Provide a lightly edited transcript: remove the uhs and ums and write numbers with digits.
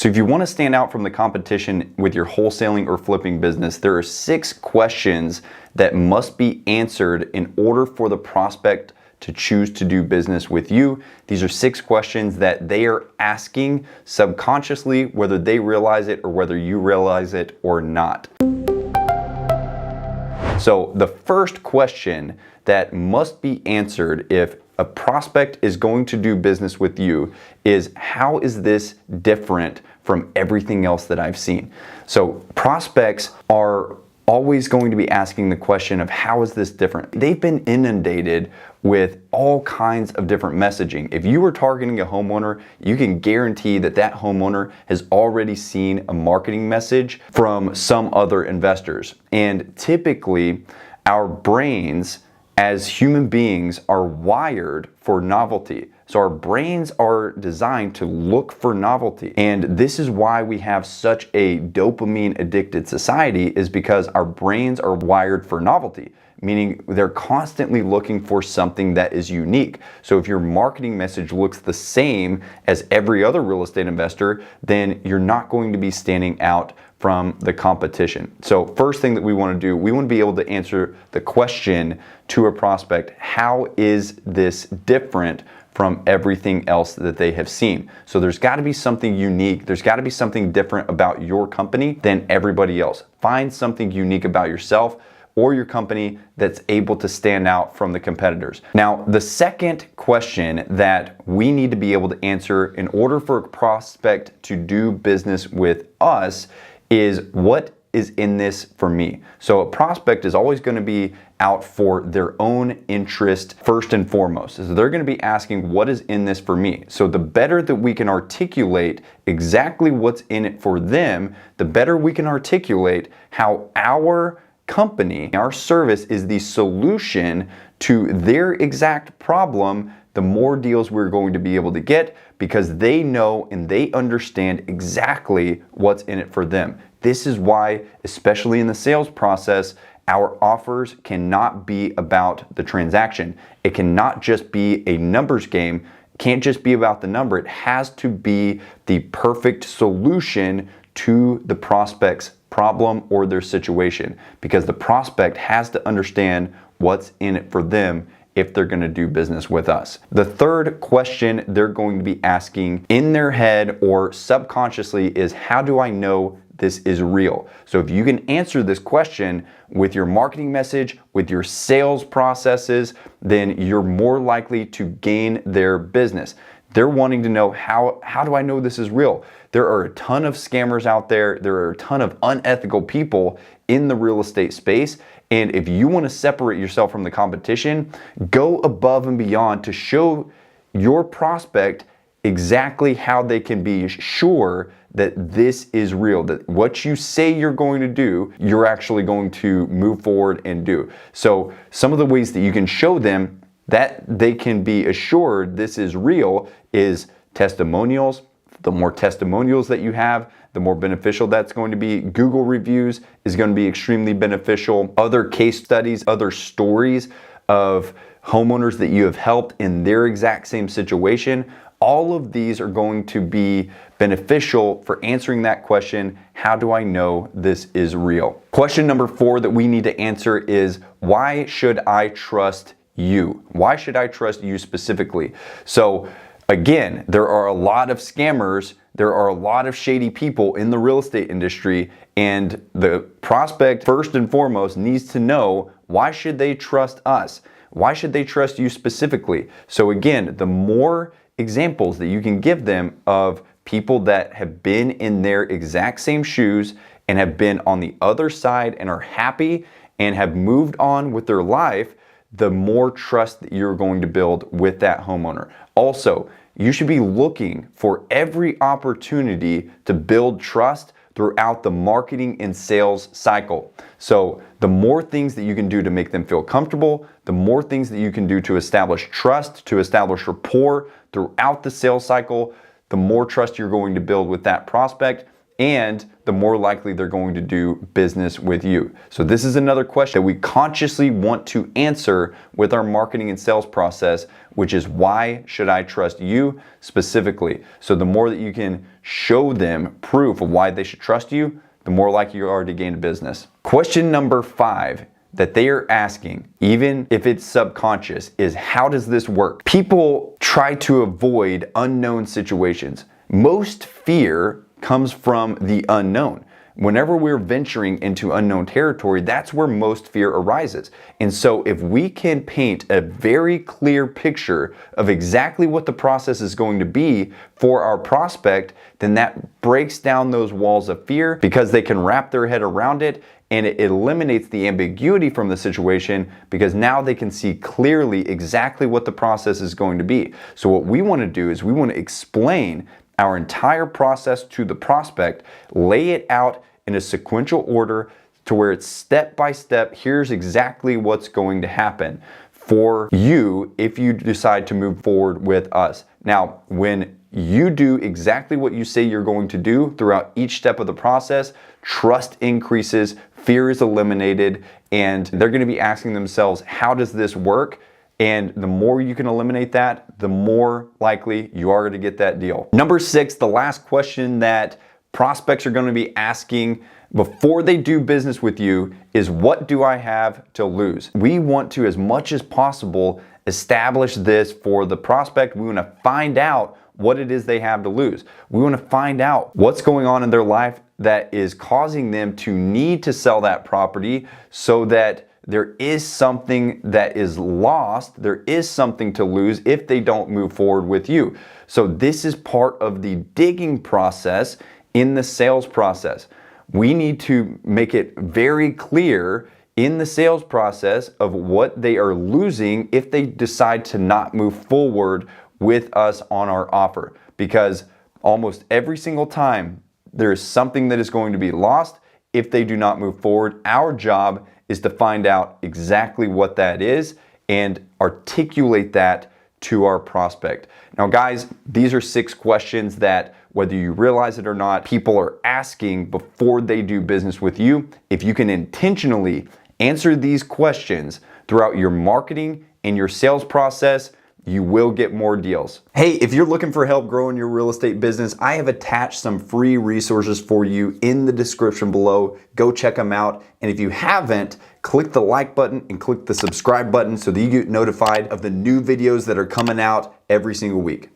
So if you want to stand out from the competition with your wholesaling or flipping business, there are 6 questions that must be answered in order for the prospect to choose to do business with you. These are 6 questions that they are asking subconsciously, whether they realize it or whether you realize it or not. So the first question that must be answered if a prospect is going to do business with you is, how is this different from everything else that I've seen? So prospects are always going to be asking the question of, how is this different? They've been inundated with all kinds of different messaging. If you were targeting a homeowner, you can guarantee that that homeowner has already seen a marketing message from some other investors. And typically, our brains as human beings are wired for novelty. So our brains are designed to look for novelty. And this is why we have such a dopamine addicted society, is because our brains are wired for novelty, meaning they're constantly looking for something that is unique. So if your marketing message looks the same as every other real estate investor, then you're not going to be standing out from the competition. So first thing that we want to do, we want to be able to answer the question to a prospect, how is this different from everything else that they have seen? So there's got to be something unique. There's got to be something different about your company than everybody else. Find something unique about yourself or your company that's able to stand out from the competitors. Now, the second question that we need to be able to answer in order for a prospect to do business with us is, what is in this for me? So a prospect is always going to be out for their own interest first and foremost. So they're going to be asking, what is in this for me? So the better that we can articulate exactly what's in it for them, the better we can articulate how our company, our service is the solution to their exact problem, the more deals we're going to be able to get, because they know and they understand exactly what's in it for them. This is why, especially in the sales process, our offers cannot be about the transaction. It cannot just be a numbers game. It can't just be about the number. It has to be the perfect solution to the prospect's problem or their situation, because the prospect has to understand what's in it for them if they're going to do business with us. The third question they're going to be asking in their head or subconsciously is, how do I know this is real? So if you can answer this question with your marketing message, with your sales processes, then you're more likely to gain their business. They're wanting to know, how do I know this is real? There are a ton of scammers out there. There are a ton of unethical people in the real estate space. And if you want to separate yourself from the competition, go above and beyond to show your prospect exactly how they can be sure that this is real, that what you say you're going to do, you're actually going to move forward and do. So some of the ways that you can show them that they can be assured this is real is testimonials. The more testimonials that you have, the more beneficial that's going to be. Google reviews is going to be extremely beneficial. Other case studies, other stories of homeowners that you have helped in their exact same situation, all of these are going to be beneficial for answering that question, how do I know this is real? Question number 4 that we need to answer is, why should I trust you? Why should I trust you specifically? So again, there are a lot of scammers, there are a lot of shady people in the real estate industry, and the prospect first and foremost needs to know, why should they trust us? Why should they trust you specifically? So again, the more examples that you can give them of people that have been in their exact same shoes and have been on the other side and are happy and have moved on with their life, the more trust that you're going to build with that homeowner. Also, you should be looking for every opportunity to build trust throughout the marketing and sales cycle. So the more things that you can do to make them feel comfortable, the more things that you can do to establish trust, to establish rapport throughout the sales cycle, the more trust you're going to build with that prospect. and the more likely they're going to do business with you. So this is another question that we consciously want to answer with our marketing and sales process, which is, why should I trust you specifically? So the more that you can show them proof of why they should trust you, the more likely you are to gain a business. Question number 5 that they are asking, even if it's subconscious, is, how does this work? People try to avoid unknown situations. Most fear comes from the unknown. Whenever we're venturing into unknown territory, that's where most fear arises. And so if we can paint a very clear picture of exactly what the process is going to be for our prospect, then that breaks down those walls of fear, because they can wrap their head around it, and it eliminates the ambiguity from the situation, because now they can see clearly exactly what the process is going to be. So what we want to do is we want to explain our entire process to the prospect, lay it out in a sequential order to where it's step by step. Here's exactly what's going to happen for you if you decide to move forward with us. Now, when you do exactly what you say you're going to do throughout each step of the process, trust increases, fear is eliminated, and they're going to be asking themselves, how does this work? And the more you can eliminate that, the more likely you are to get that deal. Number 6, the last question that prospects are going to be asking before they do business with you is, what do I have to lose? We want to, as much as possible, establish this for the prospect. We want to find out what it is they have to lose. We want to find out what's going on in their life that is causing them to need to sell that property, so that there is something that is lost, there is something to lose if they don't move forward with you. So this is part of the digging process in the sales process. We need to make it very clear in the sales process of what they are losing if they decide to not move forward with us on our offer. Because almost every single time there is something that is going to be lost if they do not move forward. Our job is to find out exactly what that is and articulate that to our prospect. Now guys, these are 6 questions that, whether you realize it or not, people are asking before they do business with you. If you can intentionally answer these questions throughout your marketing and your sales process, you will get more deals. Hey, if you're looking for help growing your real estate business, I have attached some free resources for you in the description below. Go check them out. And if you haven't, click the like button and click the subscribe button so that you get notified of the new videos that are coming out every single week.